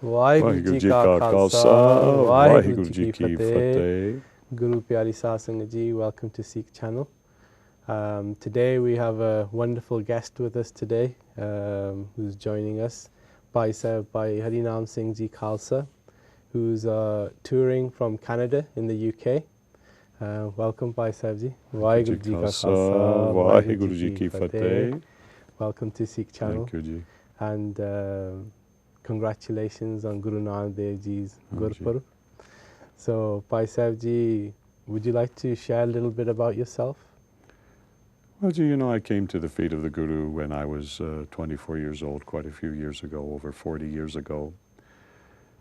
ਵਾਹਿਗੁਰੂ ਵਾਹਿਗੁਰੂ ਜੀ ਜੀ ਕਾ ਕਾ ਖਾਲਸਾ ਖਾਲਸਾ ਵਾਹਿਗੁਰੂ ਵਾਹਿਗੁਰੂ ਜੀ ਜੀ ਕੀ ਕੀ ਫਤਿਹ ਫਤਿਹ Guru Pyari Satsang Ji, welcome to Sikh channel. Today we have a wonderful guest with us today who's joining us, Bhai Sahib, Bhai Harinam Singh Ji Khalsa, who's touring from Canada in the UK. Welcome Bhai Sahib Ji. Vaheguru Ji Ka Khalsa, Waheguru ji Ki Fateh Welcome to Sikh channel. Thank you ਜੀ And congratulations on Guru Nanak Dev Ji's Gurpurab. So, Bhai Sahib Ji, would you like to share a little bit about yourself? Well, you know, I came to the feet of the Guru when I was 24 years old, quite a few years ago, over 40 years ago.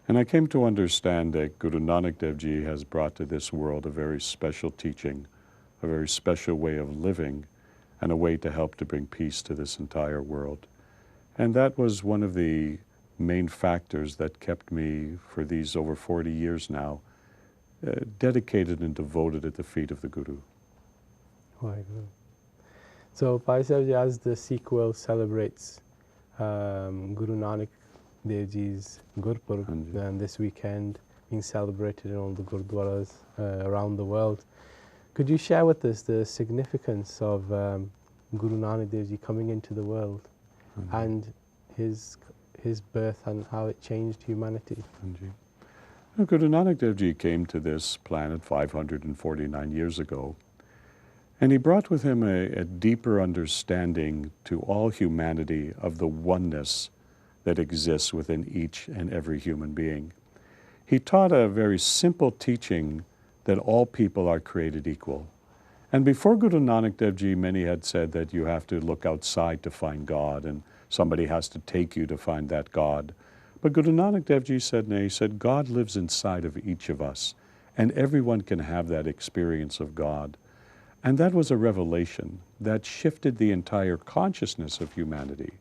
And I came to understand that Guru Nanak Dev Ji has brought to this world a very special teaching, a very special way of living, and a way to help to bring peace to this entire world. And that was one of the main factors that kept me, for these over 40 years now, dedicated and devoted at the feet of the Guru. Vaheguru. So, Bhai Sahib Ji, as the Sikh world celebrates Guru Nanak Dev Ji's Gurpurab, and this weekend being celebrated in all the Gurdwaras around the world, could you share with us the significance of Guru Nanak Dev Ji coming into the world and his birth and how it changed humanity? Now, Guru Nanak Dev Ji came to this planet 549 years ago, and he brought with him a deeper understanding to all humanity of the oneness that exists within each and every human being. He taught a very simple teaching that all people are created equal. And before Guru Nanak Dev Ji, many had said that you have to look outside to find God, and somebody has to take you to find that God. But Guru Nanak Dev Ji said, no, he said, God lives inside of each of us, and everyone can have that experience of God. And that was a revelation that shifted the entire consciousness of humanity.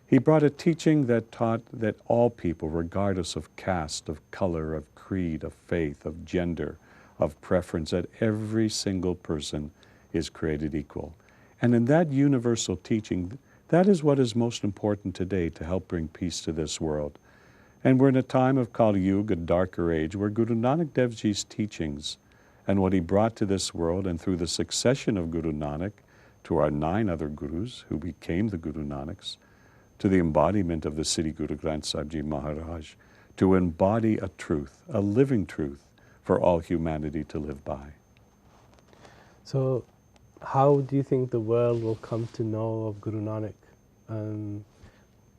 He brought a teaching that taught that all people, regardless of caste, of color, of creed, of faith, of gender, of preference, that every single person is created equal. And in that universal teaching, that is what is most important today to help bring peace to this world. And we're in a time of Kali Yuga, a darker age, where Guru Nanak Dev Ji's teachings and what he brought to this world, and through the succession of Guru Nanak to our 9 other Gurus who became the Guru Nanaks, to the embodiment of the Siddhi Guru Granth Sahib Ji Maharaj, to embody a truth, a living truth for all humanity to live by. So, how do you think the world will come to know of Guru Nanak?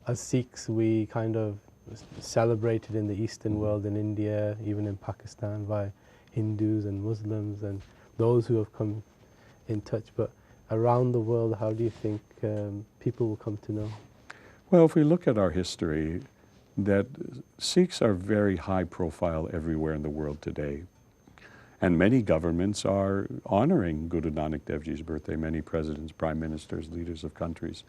As Sikhs, we kind of celebrate it in the Eastern world, in India, even in Pakistan, by Hindus and Muslims and those who have come in touch. But around the world, how do you think people will come to know? Well, if we look at our history, that Sikhs are very high profile everywhere in the world today. And many governments are honoring Guru Nanak Dev Ji's birthday, many presidents, prime ministers, leaders of countries.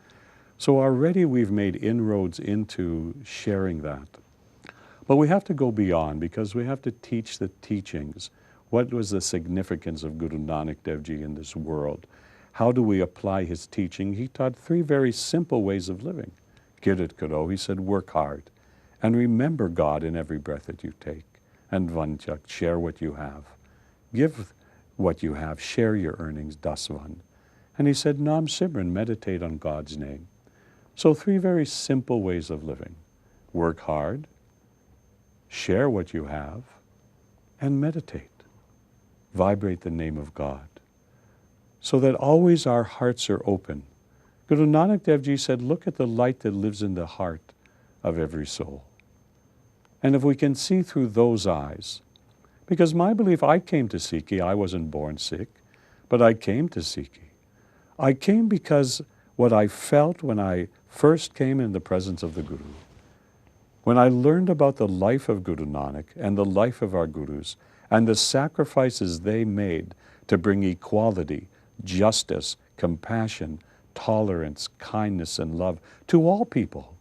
So already we've made inroads into sharing that. But we have to go beyond, because we have to teach the teachings. What was the significance of Guru Nanak Dev Ji in this world? How do we apply his teaching? He taught 3 very simple ways of living. Kirit karo, he said, work hard. And remember God in every breath that you take. And vanchak, share what you have. Give what you have, share your earnings, dasvan. And he said, Nam Simran, meditate on God's name. So 3 very simple ways of living. Work hard, share what you have, and meditate. Vibrate the name of God. So that always our hearts are open. Guru Nanak Dev Ji said, look at the light that lives in the heart of every soul. And if we can see through those eyes, because my belief, I came to Sikhi, I wasn't born Sikh, but I came to Sikhi. I came because what I felt when I first came in the presence of the Guru, when I learned about the life of Guru Nanak and the life of our Gurus and the sacrifices they made to bring equality, justice, compassion, tolerance, kindness, and love to all people.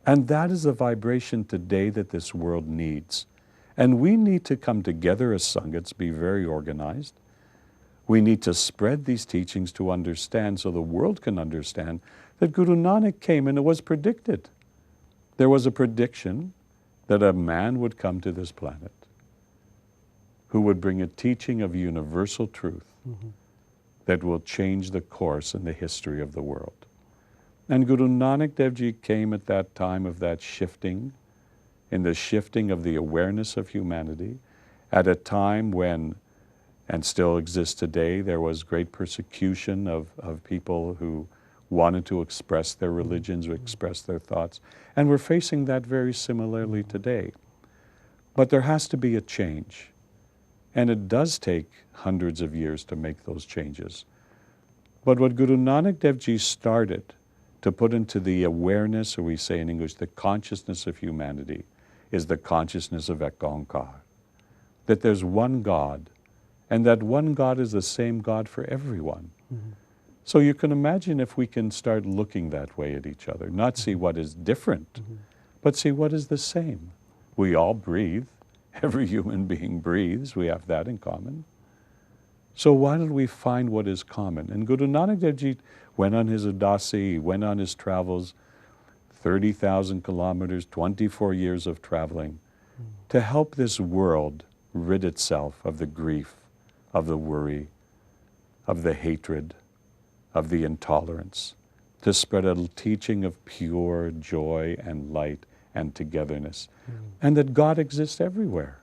And that is the vibration today that this world needs. And we need to come together as Sanghats, be very organized. We need to spread these teachings to understand, so the world can understand, that Guru Nanak came and it was predicted. There was a prediction that a man would come to this planet who would bring a teaching of universal truth that will change the course and the history of the world. And Guru Nanak Dev Ji came at that time of that shifting, in the shifting of the awareness of humanity, at a time when, and still exists today, there was great persecution of people who wanted to express their religions, or express their thoughts. And we're facing that very similarly today. But there has to be a change. And it does take hundreds of years to make those changes. But what Guru Nanak Dev Ji started to put into the awareness, or we say in English, the consciousness of humanity, is the consciousness of Ekankar. That there's one God, and that one God is the same God for everyone. So you can imagine if we can start looking that way at each other, not see what is different, but see what is the same. We all breathe. Every human being breathes. We have that in common. So why don't we find what is common? And Guru Nanak Dev Ji went on his udasi, went on his travels, 30,000 kilometers, 24 years of traveling, to help this world rid itself of the grief, of the worry, of the hatred, of the intolerance, to spread a teaching of pure joy and light and togetherness, and that God exists everywhere.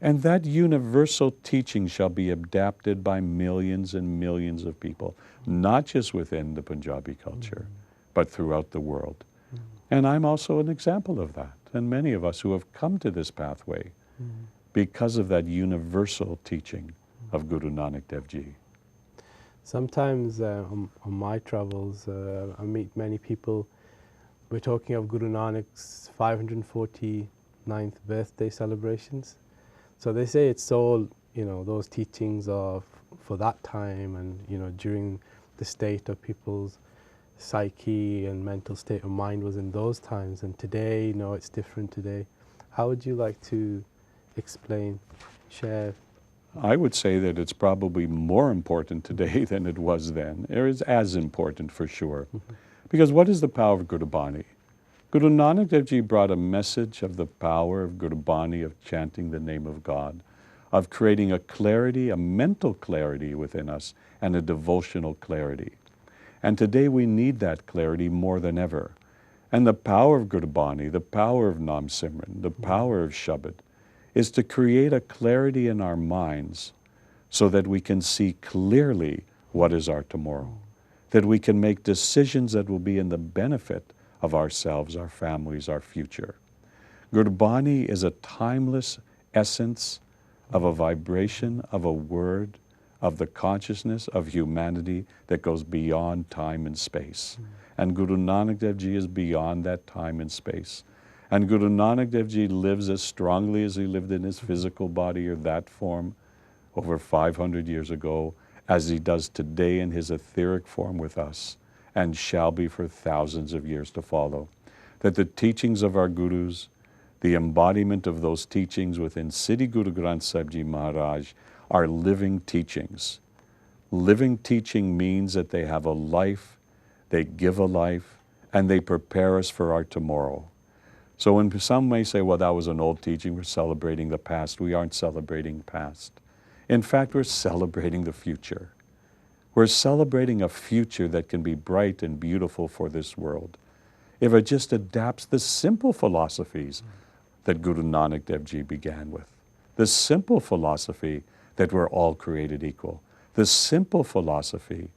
And that universal teaching shall be adapted by millions and millions of people, not just within the Punjabi culture, but throughout the world. And I'm also an example of that, and many of us who have come to this pathway because of that universal teaching of Guru Nanak Dev Ji. Sometimes on my travels, I meet many people. We're talking of Guru Nanak's 549th birthday celebrations. So they say it's all, those teachings are for that time, and, during the state of people's psyche and mental state of mind was in those times. And today, it's different today. How would you like to explain, share? I would say that it's probably more important today than it was then. It is as important for sure. Because what is the power of Gurbani? Guru Nanak Dev Ji brought a message of the power of Gurbani, of chanting the name of God, of creating a clarity, a mental clarity within us, and a devotional clarity. And today we need that clarity more than ever. And the power of Gurbani, the power of Nam Simran, the power of Shabad, is to create a clarity in our minds so that we can see clearly what is our tomorrow, that we can make decisions that will be in the benefit of ourselves, our families, our future. Gurbani is a timeless essence of a vibration, of a word, of the consciousness of humanity that goes beyond time and space. And Guru Nanak Dev Ji is beyond that time and space. And Guru Nanak Dev Ji lives as strongly as he lived in his physical body or that form over 500 years ago, as he does today in his etheric form with us, and shall be for thousands of years to follow. That the teachings of our gurus, the embodiment of those teachings within Siddhi Guru Granth Sahib Ji Maharaj, are living teachings. Living teaching means that they have a life, they give a life, and they prepare us for our tomorrow. So when some may say, well, that was an old teaching, we're celebrating the past, we aren't celebrating past. In fact, we're celebrating the future. We're celebrating a future that can be bright and beautiful for this world if it just adapts the simple philosophies that Guru Nanak Dev Ji began with. The simple philosophy that we're all created equal. The simple philosophy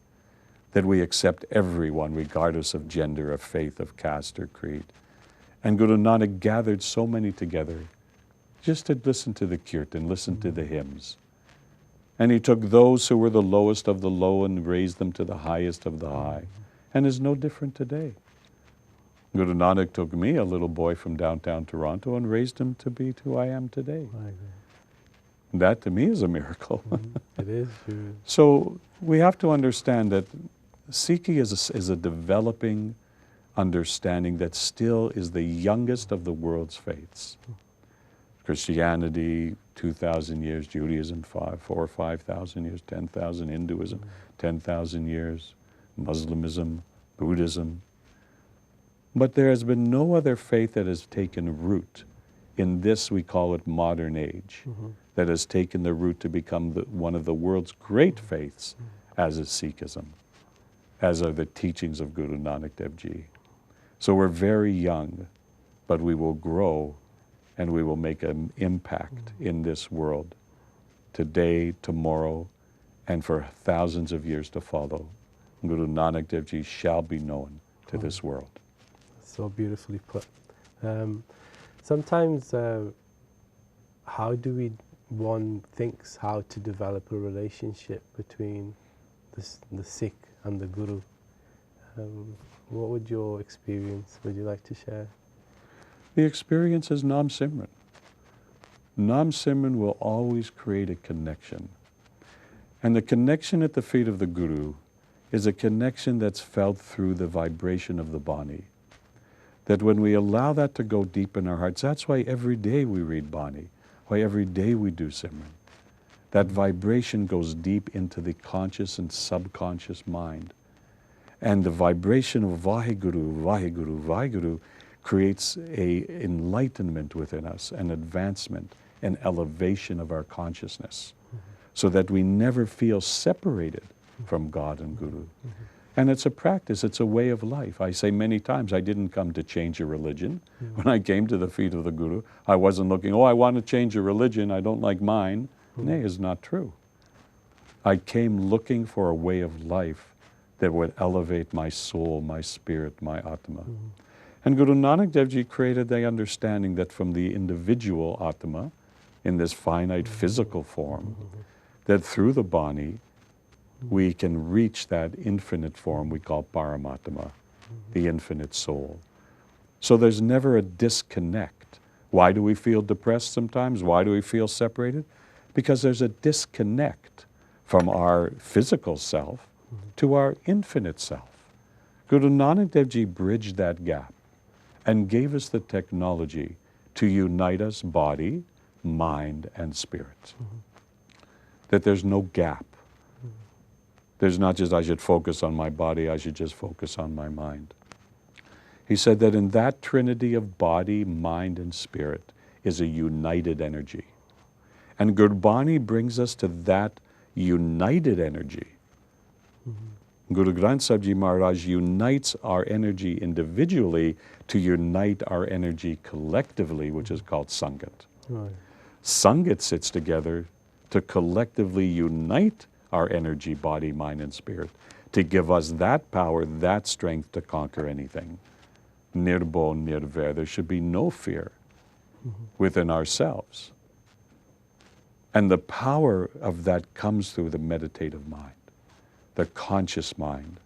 that we accept everyone regardless of gender, of faith, of caste or creed. And Guru Nanak gathered so many together just to listen to the kirtan, listen to the hymns. And he took those who were the lowest of the low and raised them to the highest of the high. And is no different today. Guru Nanak took me, a little boy from downtown Toronto, and raised him to be who I am today. That to me is a miracle. It is true. So we have to understand that Sikhi is a developing understanding that still is the youngest of the world's faiths. Christianity, 2,000 years, Judaism, 4,000 or 5,000 years, 10,000, Hinduism, 10,000 years, Muslimism, Buddhism. But there has been no other faith that has taken root in this, we call it modern age, that has taken the root to become one of the world's great faiths, as is Sikhism, as are the teachings of Guru Nanak Dev Ji. So we're very young, but we will grow and we will make an impact in this world today, tomorrow, and for thousands of years to follow. Guru Nanak Dev Ji shall be known to this world. So beautifully put. Sometimes, how do one thinks how to develop a relationship between the Sikh and the Guru? What would your experience, would you like to share? The experience is Nam Simran. Nam Simran will always create a connection. And the connection at the feet of the Guru is a connection that's felt through the vibration of the Bani. That when we allow that to go deep in our hearts, that's why every day we read Bani, why every day we do Simran. That vibration goes deep into the conscious and subconscious mind. And the vibration of Vaheguru, Vaheguru, Vaheguru creates an enlightenment within us, an advancement, an elevation of our consciousness, so that we never feel separated from God and Guru. And it's a practice, it's a way of life. I say many times, I didn't come to change a religion. When I came to the feet of the Guru, I wasn't looking, oh, I want to change a religion, I don't like mine. Nay, it's not true. I came looking for a way of life that would elevate my soul, my spirit, my Atma. And Guru Nanak Dev Ji created the understanding that from the individual Atma, in this finite physical form, that through the Bani, we can reach that infinite form we call Paramatma, the infinite soul. So there's never a disconnect. Why do we feel depressed sometimes? Why do we feel separated? Because there's a disconnect from our physical self to our infinite self. Guru Nanak Dev Ji bridged that gap and gave us the technology to unite us body, mind, and spirit. That there's no gap. There's not just I should focus on my body, I should just focus on my mind. He said that in that trinity of body, mind, and spirit is a united energy. And Gurbani brings us to that united energy. Guru Granth Sahib Ji Maharaj unites our energy individually to unite our energy collectively, which is called Sangat. Right. Sangat sits together to collectively unite our energy, body, mind, and spirit, to give us that power, that strength to conquer anything. Nirbo, nirvair, there should be no fear within ourselves. And the power of that comes through the meditative mind, the conscious mind,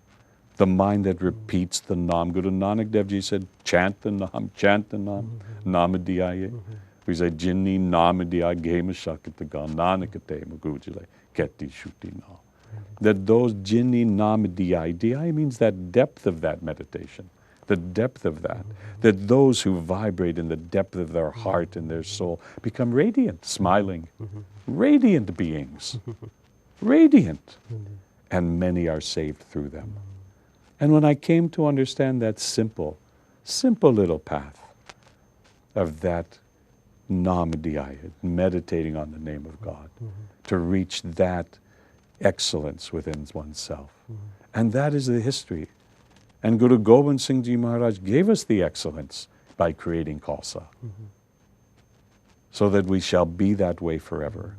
the mind that repeats the Nam. Guru Nanak Dev Ji said, chant the Nam, Namadiyaye. We say, Jinni Namadiya Gema Shakitaga, Nanakate Magujale, Keti Shuti Na. That those Jinni Namadiya, Diya means that depth of that meditation, the depth of that those who vibrate in the depth of their heart and their soul become radiant, smiling, radiant beings, radiant. And many are saved through them. And when I came to understand that simple little path of that Namadhyaya, meditating on the name of God, to reach that excellence within oneself. And that is the history. And Guru Gobind Singh Ji Maharaj gave us the excellence by creating Khalsa, so that we shall be that way forever.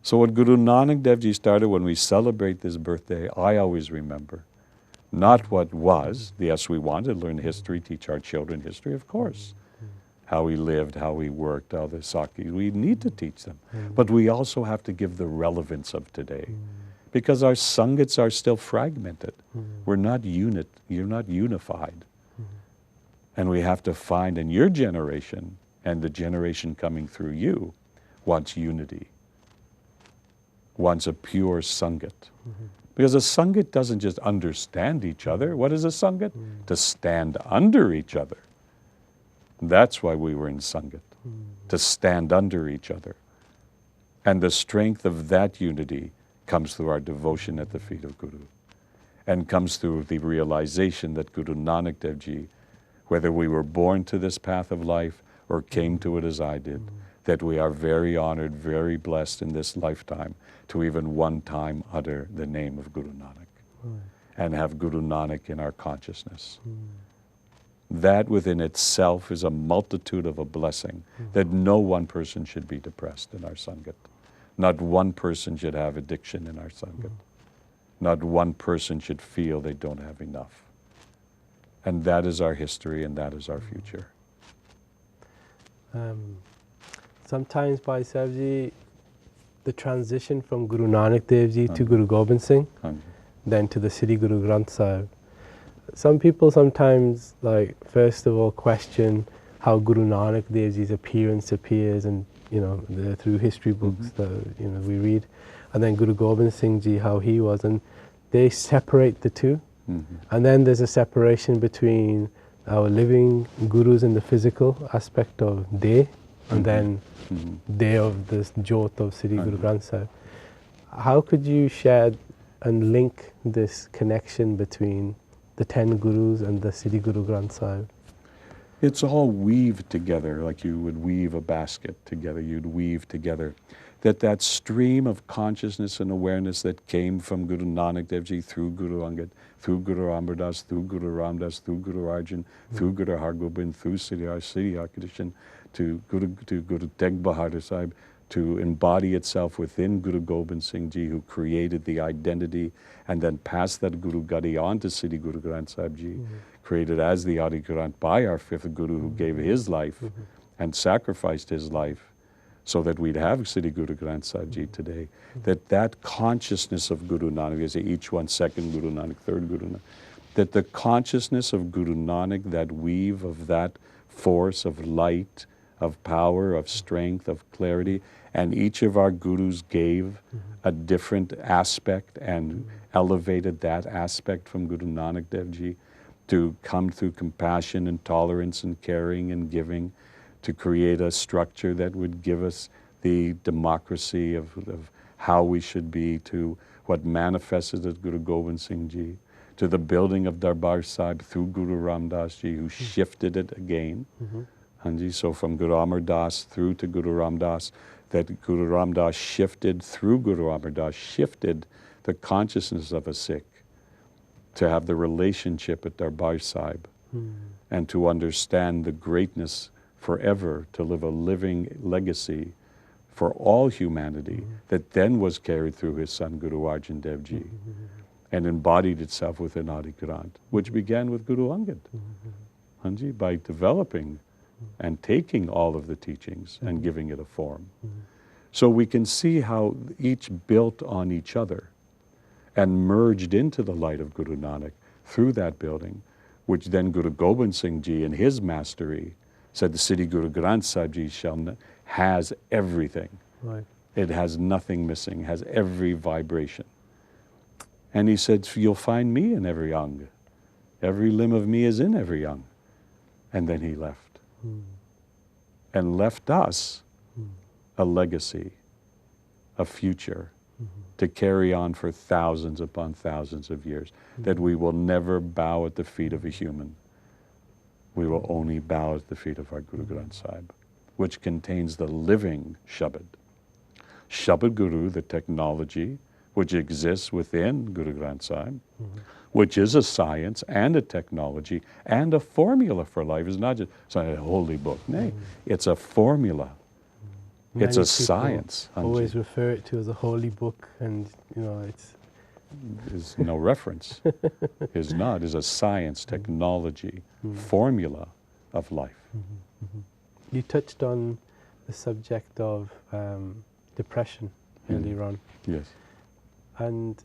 So what Guru Nanak Dev Ji started when we celebrate this birthday, I always remember. Not what was. Yes, we want to learn history, teach our children history, of course. How he lived, how he worked, how the Sakis. We need to teach them. But we also have to give the relevance of today. Because our Sangats are still fragmented. We're not you're not unified. And we have to find in your generation and the generation coming through you wants unity. Wants a pure Sangat. Because a Sangat doesn't just understand each other. What is a Sangat? To stand under each other. That's why we were in Sangat. To stand under each other. And the strength of that unity comes through our devotion at the feet of Guru. And comes through the realization that Guru Nanak Dev Ji whether we were born to this path of life or came to it as I did, that we are very honored, very blessed in this lifetime to even one time utter the name of Guru Nanak and have Guru Nanak in our consciousness. That within itself is a multitude of a blessing, that no one person should be depressed in our Sangat. Not one person should have addiction in our Sangat. Not one person should feel they don't have enough. And that is our history and that is our future. Sometimes, Bhai Sahib Ji, the transition from Guru Nanak Dev Ji to Guru Gobind Singh, then to the Sri Guru Granth Sahib, some people sometimes, like, first of all, question how Guru Nanak Dev Ji's appearance appears, and through history books that we read, and then Guru Gobind Singh Ji, how he was, and they separate the two, and then there's a separation between our living gurus in the physical aspect of day, and then day of the Jyot of Sri Guru Granth Sahib. How could you share and link this connection between the 10 Gurus and the Sri Guru Granth Sahib? It's all weaved together, like you would weave a basket together, you'd weave together. That stream of consciousness and awareness that came from Guru Nanak Dev Ji through Guru Angad, through Guru Amar Das, through Guru Ram Das, through Guru Arjan, through Guru Har Gobind, through Sri Harkrishan, to Guru Tegh Bahadur Sahib, to embody itself within Guru Gobind Singh Ji, who created the identity and then passed that Guru Gadi on to Sri Guru Granth Sahib Ji, created as the Adi Granth by our fifth Guru, who gave his life and sacrificed his life so that we'd have Sri Guru Granth Sahib Ji today. That consciousness of Guru Nanak, they say each one, second Guru Nanak, third Guru Nanak, that the consciousness of Guru Nanak, that weave of that force of light, of power, of strength, of clarity, and each of our gurus gave a different aspect and elevated that aspect from Guru Nanak Dev Ji to come through compassion and tolerance and caring and giving, to create a structure that would give us the democracy of how we should be, to what manifested at Guru Gobind Singh Ji, to the building of Darbar Sahib through Guru Ram Das Ji, who shifted it again. Hanji, so from Guru Amar Das through to Guru Ram Das, that Guru Ram Das shifted through Guru Amar Das, shifted the consciousness of a Sikh to have the relationship at Darbar Sahib and to understand the greatness forever, to live a living legacy for all humanity that then was carried through his son Guru Arjan Dev Ji and embodied itself within Adi Granth, which began with Guru Angad. Hanji, by developing and taking all of the teachings and giving it a form. So we can see how each built on each other and merged into the light of Guru Nanak through that building, which then Guru Gobind Singh Ji in his mastery said the Sri Guru Granth Sahib Ji has everything. Right. It has nothing missing, has every vibration. And he said, you'll find me in every anga. Every limb of me is in every anga. And then he left. And left us a legacy, a future, to carry on for thousands upon thousands of years, that we will never bow at the feet of a human. We will only bow at the feet of our Guru Granth Sahib, which contains the living Shabad. Shabad Guru, the technology which exists within Guru Granth Sahib, which is a science and a technology and a formula for life. It's not just a holy book. Nay, it's a formula. It's a science. Always refer it to as a holy book, and it's. There's no reference. Is not. Is a science, technology, formula of life. You touched on the subject of depression earlier on. Yes. And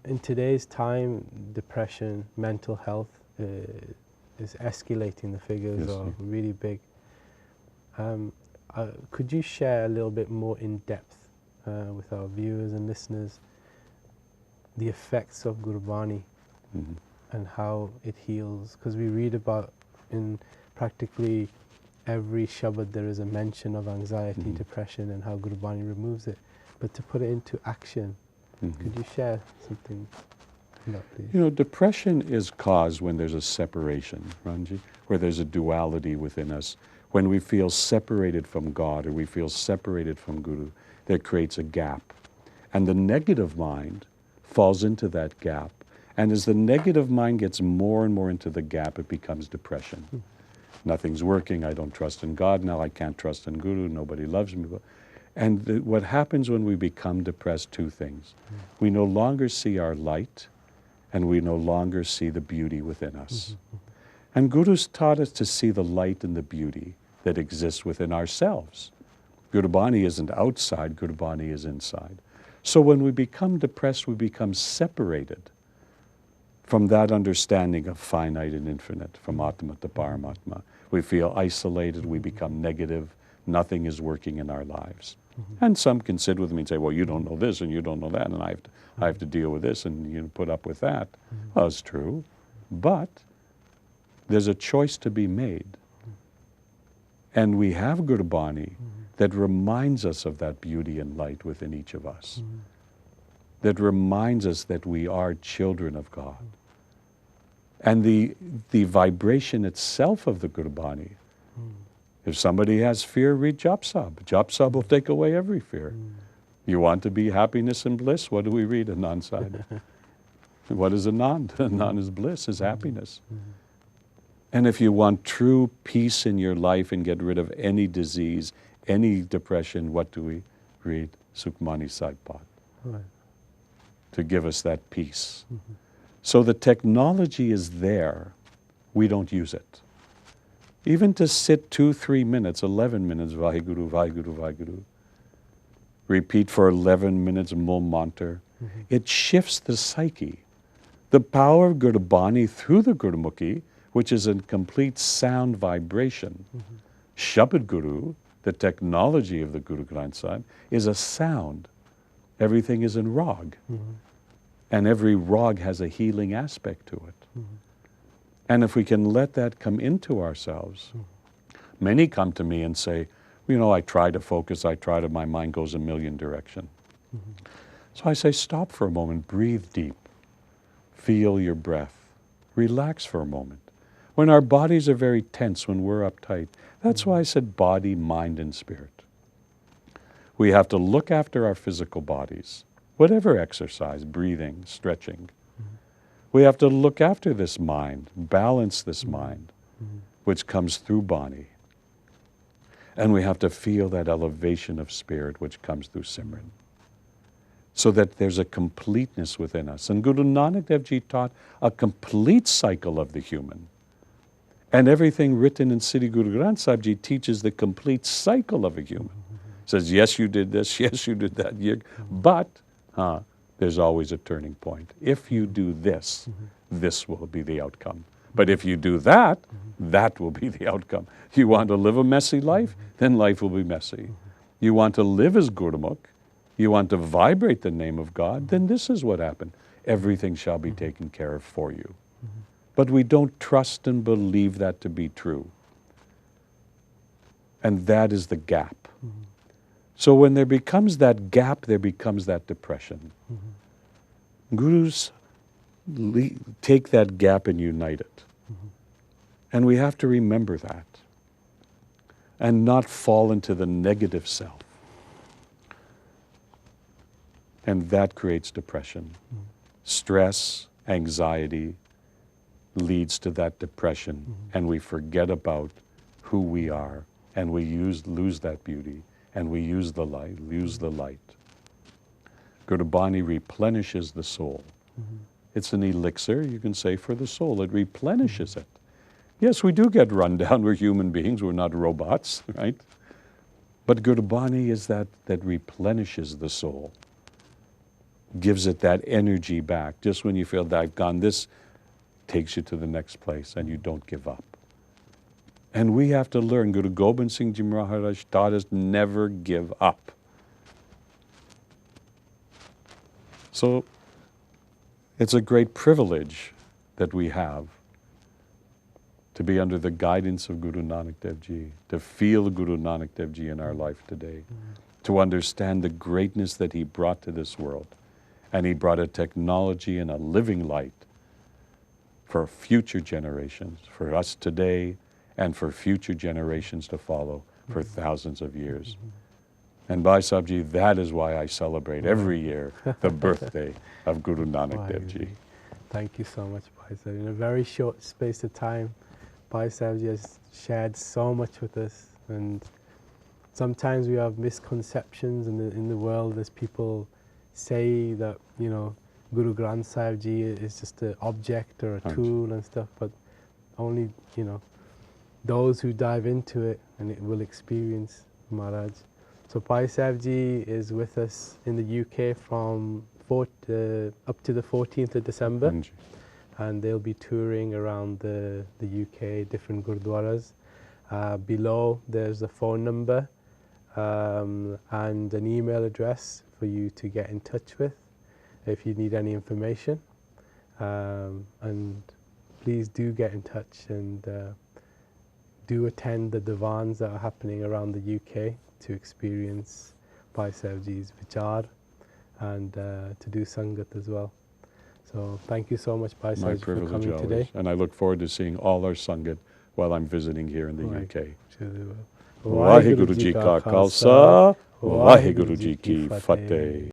in today's time, depression, mental health is escalating. The figures are really big. Could you share a little bit more in depth with our viewers and listeners the effects of Gurbani and how it heals? Because we read about in practically every Shabad there is a mention of anxiety, depression, and how Gurbani removes it. But to put it into action, could you share something? No, please. You know, depression is caused when there's a separation, Ranji, where there's a duality within us. When we feel separated from God or we feel separated from Guru, that creates a gap. And the negative mind falls into that gap. And as the negative mind gets more and more into the gap, it becomes depression. Nothing's working, I don't trust in God now, I can't trust in Guru, nobody loves me. And what happens when we become depressed, two things. We no longer see our light, and we no longer see the beauty within us. And Guru's taught us to see the light and the beauty that exists within ourselves. Gurbani isn't outside, Gurbani is inside. So when we become depressed, we become separated from that understanding of finite and infinite, from Atma to Paramatma. We feel isolated, we become negative, nothing is working in our lives. And some can sit with me and say, well, you don't know this and you don't know that, and I have to deal with this and you put up with that. Well, it's true, but there's a choice to be made. And we have Gurbani that reminds us of that beauty and light within each of us, that reminds us that we are children of God. And the vibration itself of the Gurbani, if somebody has fear, read Japsab. Japsab will take away every fear. You want to be happiness and bliss? What do we read? Anand side. What is Anand? Anand is bliss, is happiness. And if you want true peace in your life and get rid of any disease, any depression, what do we read? Sukhmani Saipad. Right. To give us that peace. So the technology is there, we don't use it. Even to sit 2-3 minutes, 11 minutes, Vaheguru, Vaheguru, Vaheguru. Repeat for 11 minutes, Mul Mantar. It shifts the psyche. The power of Gurbani through the Gurmukhi, which is a complete sound vibration. Shabad Guru, the technology of the Guru Granth Sahib, is a sound. Everything is in rag. And every rag has a healing aspect to it. And if we can let that come into ourselves, many come to me and say, you know, I try to focus, my mind goes a million directions. So I say, stop for a moment, breathe deep, feel your breath, relax for a moment. When our bodies are very tense, when we're uptight, that's why I said body, mind, and spirit. We have to look after our physical bodies, whatever exercise, breathing, stretching. We have to look after this mind, balance this mind, which comes through Bani. And we have to feel that elevation of spirit which comes through Simran. So that there's a completeness within us. And Guru Nanak Dev Ji taught a complete cycle of the human. And everything written in Sri Guru Granth Sahib Ji teaches the complete cycle of a human. Says, yes, you did this, yes, you did that, but there's always a turning point. If you do this, this will be the outcome. But if you do that, that will be the outcome. You want to live a messy life, then life will be messy. You want to live as Gurmukh, you want to vibrate the name of God, then this is what happened. Everything shall be taken care of for you. But we don't trust and believe that to be true. And that is the gap. So when there becomes that gap, there becomes that depression. Gurus take that gap and unite it. And we have to remember that. And not fall into the negative self. And that creates depression. Stress, anxiety leads to that depression. And we forget about who we are. And we lose that beauty. And we lose the light. Gurbani replenishes the soul. It's an elixir, you can say, for the soul. It replenishes it. Yes, we do get run down. We're human beings. We're not robots, right? But Gurbani is that replenishes the soul. Gives it that energy back. Just when you feel that I've gone, this takes you to the next place and you don't give up. And we have to learn. Guru Gobind Singh Ji Maharaj taught us never give up. So it's a great privilege that we have to be under the guidance of Guru Nanak Dev Ji, to feel Guru Nanak Dev Ji in our life today, to understand the greatness that he brought to this world, and he brought a technology and a living light for future generations, for us today and for future generations to follow for thousands of years. And Bhai Sahib, that is why I celebrate every year the birthday of Guru Nanak Dev Ji. Thank you so much, Bhai Sahib. In a very short space of time, Bhai Sahib has shared so much with us, and sometimes we have misconceptions in the world as people say that, you know, Guru Granth Sahib Ji is just an object or a tool and stuff, but only, you know, those who dive into it and it will experience Maharaj. So Bhai Sahib Ji is with us in the UK from up to the 14th of December, and they'll be touring around the UK, different gurdwaras. Below there's a phone number and an email address for you to get in touch with if you need any information. And please do get in touch and do attend the divans that are happening around the UK to experience Bhai Sahib Ji's vichar and to do sangat as well. So thank you so much, Bhai Sahib, for coming today. And I look forward to seeing all our sangat while I'm visiting here in the UK. Vaheguru Ji ka Khalsa, Vaheguru Ji ki Fateh.